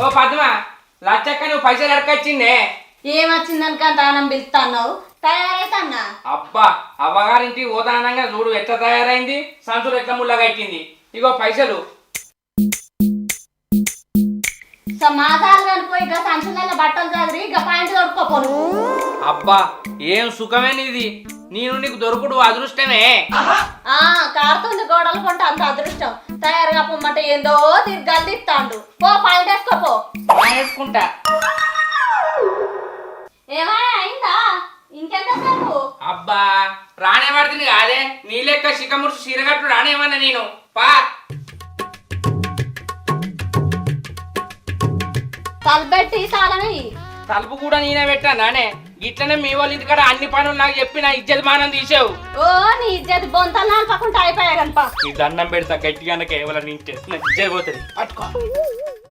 ఓ పద్మ లచ్చక్క నువ్వు పైసలు అడకొచ్చిందే. ఏమొచ్చిందని తానం పిలుస్తున్నావు? తయారైతన్నా. అబ్బా అవ్వగారింటి ఓదానంగా చూడు ఎట్లా తయారైంది, సంచులు ఎట్లా ముళ్ళగట్టింది. ఇగో పైసలు. మాసాలు కనిపోయి ఇక సంచుల బట్టలు చదివి ఇక పాయింట్ దొరుకోపోను. అబ్బా ఏం సుఖమే నీది, నేను నీకు దొరుకుడు అదృష్టమే. కారుతుంది గోడలు కొంటే అంత అదృష్టం. తయారుగా పొమ్మంటే ఏందో తిరగాలి తిస్తాడు. పో పాయింట్ వేసుకోపో. వేసుకుంటా. ఏమా అయిందా? ఇంకెంతసేపు? అబ్బా రానే పడుతుంది కాదే, నీ లెక్క శిఖముర్సు చీరగట్టు రానేమన్నా నేను. పా తలబెట్టి తాళమే. తలుపు కూడా నేనే పెట్టా నానే. ఇట్లనే మీ వాళ్ళ ఇంటికాడ అన్ని పనులు నాకు చెప్పి నా ఇజ్జత్ మానం తీసావు. ఓ నీ ఇజ్జత్ బొంతలు నాలుపకుండా అయిపోయా కనుక. ఈ దండం పెడతా గట్టిగా కేవలం నీ ఇజ్జత్ పోతుంది. పట్టుకో.